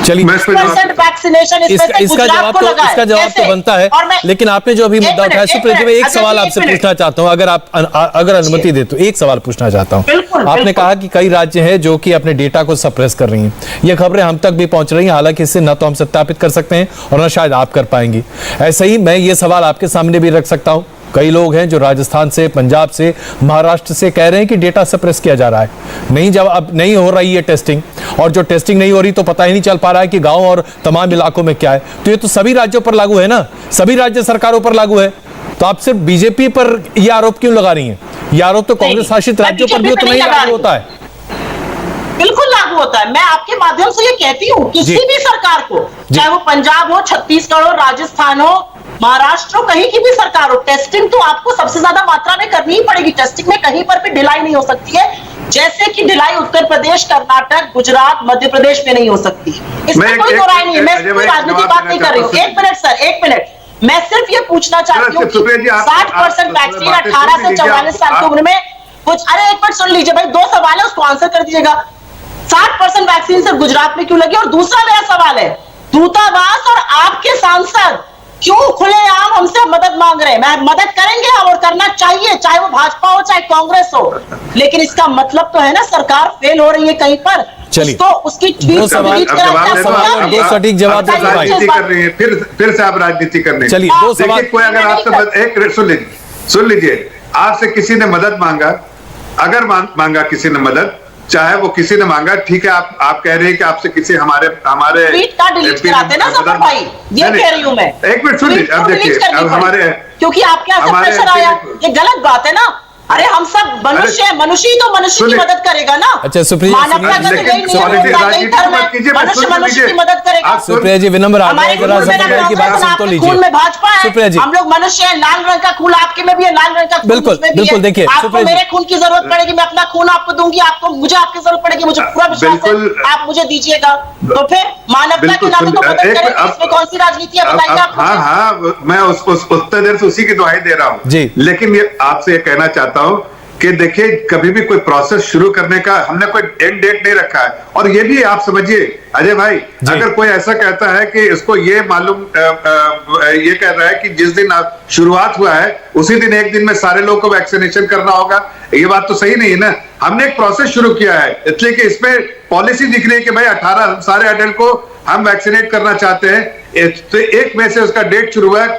S2: चलिए
S4: वैक्सीनेशन
S2: इसका जवाब तो बनता है, लेकिन आपने जो अभी मुद्दा उठाया, सुप्रिया जी, मैं एक सवाल आपसे पूछना चाहता हूं, अगर अनुमति दे तो एक सवाल पूछना चाहता हूं। आपने कहा कि कई राज्य हैं जो कि अपने डेटा को सप्रेस कर रही हैं, ये खबरें हम तक भी पहुंच रही हैं, हालांकि इससे न तो हम सत्यापित कर सकते हैं और न शायद आप कर पाएंगी। ऐसे ही मैं ये सवाल आपके सामने भी रख सकता हूं, कई लोग हैं जो राजस्थान से, पंजाब से, महाराष्ट्र से कह रहे हैं कि डेटा सप्रेस किया जा रहा है, नहीं, जब अब नहीं हो रही है टेस्टिंग, और जो टेस्टिंग नहीं हो रही तो पता ही नहीं चल पा रहा है कि गांव और तमाम इलाकों में क्या है। तो ये तो सभी राज्यों पर लागू है ना, सभी राज्य सरकारों पर लागू है, तो आप सिर्फ बीजेपी पर यह आरोप क्यों लगा रही हैं? यह आरोप तो कांग्रेस शासित राज्यों पर भी उतना ही लागू होता है।
S4: बिल्कुल लागू होता है। मैं आपके माध्यम से ये कहती हूँ, किसी भी सरकार को, चाहे वो पंजाब हो, छत्तीसगढ़ हो, राजस्थान हो, महाराष्ट्र हो, कहीं की भी सरकार हो, टेस्टिंग तो आपको सबसे ज्यादा मात्रा में करनी ही पड़ेगी। टेस्टिंग में कहीं पर भी ढिलाई नहीं हो सकती है, जैसे कि ढिलाई उत्तर प्रदेश, कर्नाटक, गुजरात, मध्य प्रदेश में नहीं हो सकती। इसमें कोई दो राय नहीं है। मैं राजनीति की बात नहीं कर रही हूँ। 1 मिनट सर, 1 मिनट। मैं सिर्फ ये पूछना चाहती हूँ, 60% वैक्सीन 18 से 44 साल की उम्र में कुछ, अरे 1 मिनट सुन लीजिए भाई, 2 सवाल है, उसको आंसर कर दीजिएगा। 60% वैक्सीन सिर्फ गुजरात में क्यों लगी? और दूसरा मेरा सवाल है, दूतावास और आपके सांसद क्यों खुलेआम हमसे मदद मांग रहे हैं? मैं मदद करेंगे हम, और करना चाहिए, चाहे वो भाजपा हो चाहे कांग्रेस हो, लेकिन इसका मतलब तो है ना सरकार फेल हो रही है कहीं पर।
S2: चलिए,
S4: तो उसकी
S2: दो सटीक जवाब
S3: कर रही है, फिर से आप राजनीति कर रहे हैं।
S2: चलिए, 2 सवाल।
S3: कोई अगर आपसे एक सुन लीजिए, आपसे किसी ने मदद मांगा, अगर मांगा किसी ने मदद, चाहे वो किसी ने मांगा, ठीक है, आप कह रहे हैं कि आपसे किसी हमारे
S4: ट्वीट का डिलीट कराते ना जफर भाई, ये कह रही हूं मैं।
S3: एक मिनट सुनिए, अब देखिए, अब हमारे,
S4: क्योंकि आपके यहाँ से प्रेशर आया, ये गलत बात है ना। अरे हम सब मनुष्य हैं, मनुष्य ही तो मनुष्य की मदद करेगा ना।
S2: अच्छा सुप्रिया,
S4: मानवता का तो यही नियम होता है, यही धर्म है, मनुष्य मनुष्य की मदद करेगा।
S2: सुप्रिया जी विनम्र
S4: हमारे खून में
S2: की बात सुन तो लीजिए।
S4: खून में भाजपा है,
S2: सुप्रिया जी,
S4: हम लोग मनुष्य हैं, लाल रंग का खून आपके में भी है, लाल रंग का खून
S2: बिल्कुल
S4: उसमें भी
S2: बिल्कुल।
S4: है।
S2: देखिए
S4: आपको मेरे खून की जरूरत पड़ेगी, मैं अपना खून आपको दूंगी, आपको मुझे आपकी जरूरत पड़ेगी, मुझे पूरा विश्वास है आप मुझे दीजिएगा। तो फिर मानवता के नाते तो मदद करेंगे, इसमें कौन सी राजनीति है बताइए आप।
S3: हाँ, मैं उतना देर से उसी की दुहाई दे रहा हूँ
S2: जी,
S3: लेकिन ये आपसे ये कहना चाहता हूँ कि देखिए, कभी भी कोई प्रोसेस शुरू करने का हमने कोई एंड डेट नहीं रखा है। और ये भी आप समझिए अजय भाई, अगर कोई ऐसा कहता है कि इसको ये मालूम ये कह रहा है कि जिस दिन शुरुआत हुआ है उसी दिन एक दिन में सारे लोगों को वैक्सीनेशन करना होगा, ये बात तो सही नहीं है ना। हमने एक प्रोसेस शुरू किया है, इसलिए कि इसमें पॉलिसी दिख रही है कि भाई 18 सारे अडल्ट को हम वैक्सीनेट करना चाहते हैं। तो 1 मई से उसका डेट शुरू हुआ है।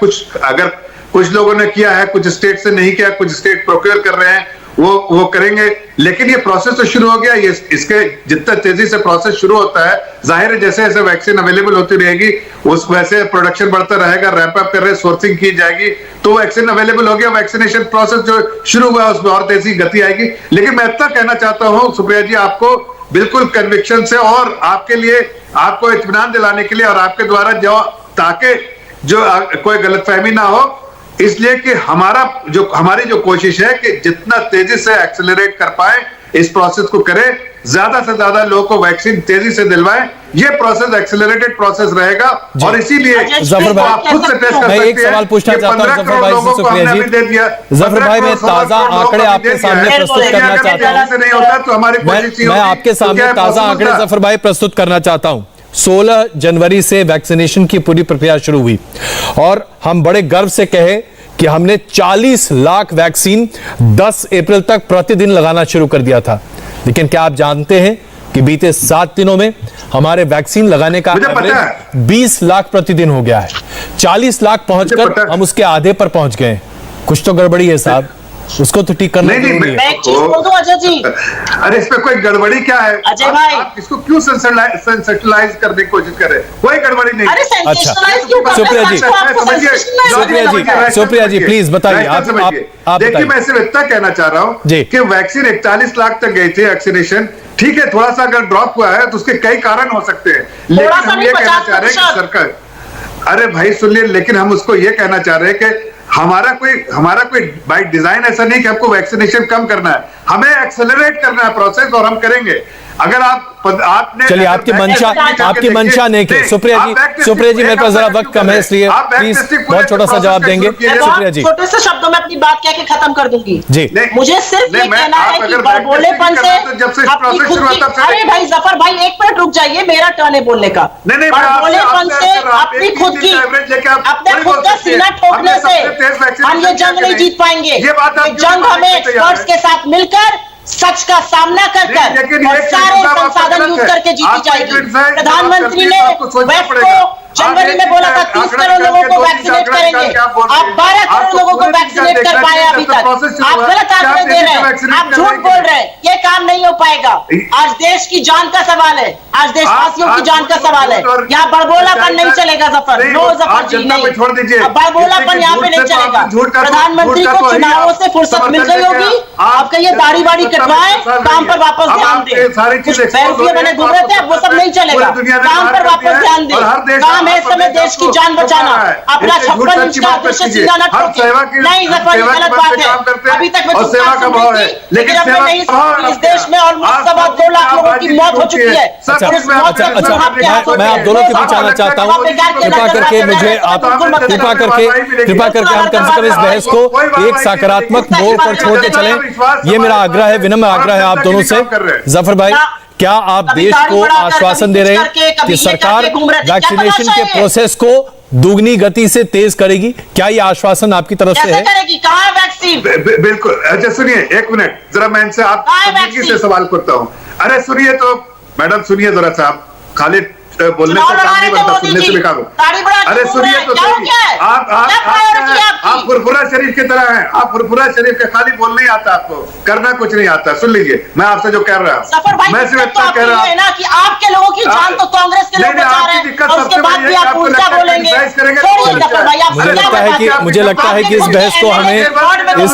S3: कुछ लोगों ने किया है, कुछ स्टेट से नहीं किया, कुछ स्टेट प्रोक्योर कर रहे हैं, वो करेंगे। लेकिन ये प्रोसेस तो शुरू हो गया। ये इसके जितना तेजी से प्रोसेस शुरू होता है, जाहिर है जैसे जैसे वैक्सीन अवेलेबल होती रहेगी उस वैसे प्रोडक्शन बढ़ता रहेगा, रैंप अप कर रहे, सोर्सिंग की जाएगी, तो वैक्सीन अवेलेबल हो गया, वैक्सीनेशन प्रोसेस जो शुरू हुआ उसमें और तेजी गति आएगी। लेकिन मैं इतना कहना चाहता हूं सुप्रिया जी, आपको बिल्कुल कन्विक्शन से और आपके लिए, आपको इत्मीनान दिलाने के लिए और आपके द्वारा ताकि जो कोई गलतफहमी ना हो, इसलिए कि हमारी जो कोशिश है कि जितना तेजी से एक्सेलरेट कर पाए इस प्रोसेस को करें, ज्यादा से ज्यादा लोगों को वैक्सीन तेजी से दिलवाएं। ये प्रोसेस एक्सेलरेटेड प्रोसेस रहेगा और इसीलिए
S2: जफर भाई,
S3: आप खुद से टेस्ट कर सकते हैं।
S2: मैं एक सवाल पूछना चाहता हूं जफर भाई से, सुप्रिया जी। जफर भाई, मैं ताजा आंकड़े आपके सामने प्रस्तुत करना चाहता हूं। मैं आपके सामने ताजा आंकड़े जफर भाई प्रस्तुत करना चाहता हूं। 16 जनवरी से वैक्सीनेशन की पूरी प्रक्रिया शुरू हुई और हम बड़े गर्व से कहे कि हमने 40 लाख वैक्सीन 10 अप्रैल तक प्रतिदिन लगाना शुरू कर दिया था। लेकिन क्या आप जानते हैं कि बीते 7 दिनों में हमारे वैक्सीन लगाने का एवरेज 20 लाख प्रतिदिन हो गया है। 40 लाख पहुंचकर हम उसके आधे पर पहुंच गए। कुछ तो गड़बड़ी है साहब, उसको तो ठीक करना जरूरी है।
S4: मैं एक चीज बोल दूं अजय जी,
S3: अरे इसमें कोई गड़बड़ी क्या है
S4: अजय भाई?
S3: आप इसको क्यों सेंसेशनलाइज करने की कोशिश कर रहे हैं? कोई गड़बड़ी नहीं।
S4: अरे सेंसेशनलाइज क्यों कर
S2: सुप्रिया
S4: रहे
S2: जी,
S4: हैं?
S2: सुप्रिया जी प्लीज बताइए, आप
S3: देखिए, मैं सिर्फ इतना कहना चाह रहा हूं कि वैक्सीन 41 लाख तक गई थी वैक्सीनेशन, ठीक है, थोड़ा सा अगर ड्रॉप हुआ है तो उसके कई कारण हो सकते हैं, लेकिन हम ये कहना चाह रहे हैं कि सरकार, अरे भाई सुनिए, लेकिन हम उसको ये कहना चाह रहे हैं कि हमारा कोई बाय डिजाइन ऐसा नहीं कि हमको वैक्सीनेशन कम करना है, हमें एक्सेलरेट करना है प्रोसेस और हम करेंगे। अगर आपने
S2: चलिए आपकी मंशा नहीं की। सुप्रिया जी मेरे पास जरा वक्त कम है, इसलिए प्लीज बहुत छोटा सा जवाब देंगे। सुप्रिया जी,
S4: छोटे से शब्दों में अपनी बात कह के खत्म कर दूंगी
S2: जी।
S4: मुझे सिर्फ ये कहना है कि बड़बोलेपन से अपनी खुद की, अरे भाई जफर भाई 1 मिनट रुक जाइए, मेरा टर्न है बोलने का। बड़बोलेपन से अपनी खुद की, अपने खुद का सीना ठोकने से हम ये जंग नहीं जीत पाएंगे। ये जंग हमें एक्सपर्ट्स के साथ मिलकर सच का सामना कर और सारे संसाधन यूज करके जीती जाएगी। प्रधानमंत्री ने वेस्ट को जनवरी में बोला था 30 करोड़ लोगों को वैक्सीनेट करेंगे, आप 12 करोड़ लोगों को वैक्सीनेट कर पाए अभी तक। आप गलत आंकड़े दे रहे हैं, आप झूठ बोल रहे हैं, ये काम नहीं हो पाएगा। आज देश की जान का सवाल है, आज देशवासियों की जान का सवाल है। यहाँ बड़बोलापन नहीं चलेगा जफर, नो जफर जी नहीं, बड़बोलापन यहाँ पे नहीं चलेगा। प्रधानमंत्री को चुनावों से फुर्सत मिल गई होगी, आप कहिए दाढ़ी बाड़ी कटवाएं, काम पर वापस ध्यान दें। कुछ पैसे बने घूम रहे थे, अब वो सब नहीं चलेगा, काम पर वापस ध्यान दें। है इस समय देश की जान बचाना, अपना 56 इंच का आदर्श सीधा न ठोके। नहीं जफर, ये गलत बात है। अभी तक मैं चुपचाप सुन रही थी, लेकिन अब मैं नहीं सुन, इस देश में ऑलमोस्ट 2 लाख लोगों की मौत हो चुकी है।
S2: मैं आप दोनों के बीच आना चाहता हूँ, कृपा करके मुझे आप कृपा करके हम कम से कम इस बहस को एक सकारात्मक मोड़ पर छोड़ के चलें, ये मेरा आग्रह है, विनम्र आग्रह है आप दोनों से। जफर भाई, क्या आप देश को आश्वासन दे रहे हैं कि सरकार वैक्सीनेशन के प्रोसेस को दुगनी गति से तेज करेगी? क्या ये आश्वासन आपकी तरफ से है?
S4: करेगी? कहाँ है वैक्सीन?
S3: बिल्कुल। अच्छा सुनिए, 1 मिनट जरा मैं इनसे आप से सवाल करता हूं। अरे सुनिए तो मैडम, सुनिए जरा सा, आप खाली बोलने से काम नहीं बनता, सुनने से भी काम होता। अरे सुनिए तो सही, आप फुरफुरा शरीफ की तरह हैं, आप फुरफुरा शरीफ के खाली बोल नहीं आता, आपको करना कुछ नहीं आता। सुन लीजिए मैं आपसे जो कह रहा हूँ, मैं सिर्फ इतना कह रहा हूँ
S4: ना कि आपके लोगों की जान तो कांग्रेस के लोग बचा रहे हैं, और उसके बाद भी आप उल्टा बोलेंगे।
S2: मुझे लगता है कि इस बहस को हमें, इस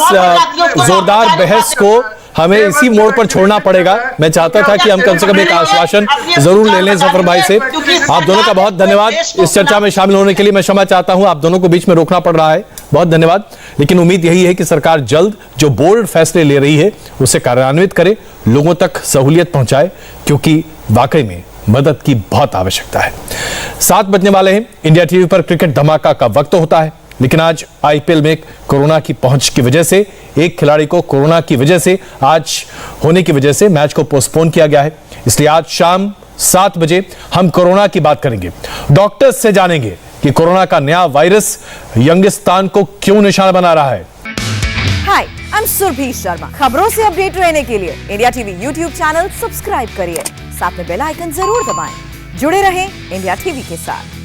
S2: जोरदार बहस को हमें इसी मोड़ पर छोड़ना पड़ेगा। मैं चाहता था कि हम कम से कम एक आश्वासन जरूर ले लें जफर भाई से। आप दोनों का बहुत धन्यवाद इस चर्चा में शामिल होने के लिए। मैं क्षमा चाहता हूं, आप दोनों को बीच में रोकना पड़ रहा है, बहुत धन्यवाद। लेकिन उम्मीद यही है कि सरकार जल्द जो बोल्ड फैसले ले रही है उसे कार्यान्वित करे, लोगों तक सहूलियत पहुंचाए, क्योंकि वाकई में मदद की बहुत आवश्यकता है। 7 बजने वाले हैं, इंडिया टीवी पर क्रिकेट धमाका का वक्त होता है, लेकिन आज आईपीएल में कोरोना की पहुंच की वजह से एक खिलाड़ी को कोरोना की वजह से आज होने की वजह से मैच को पोस्टपोन किया गया है। इसलिए आज शाम 7 बजे हम कोरोना की बात करेंगे, डॉक्टर्स से जानेंगे कि कोरोना का नया वायरस यंगिस्तान को क्यों निशाना बना रहा है।
S1: हाय, आई एम सुरभि शर्मा। खबरों से अपडेट रहने के लिए India TV YouTube channel subscribe करिए, साथ में बेल आइकन जरूर दबाएं। जुड़े रहें इंडिया टीवी के साथ।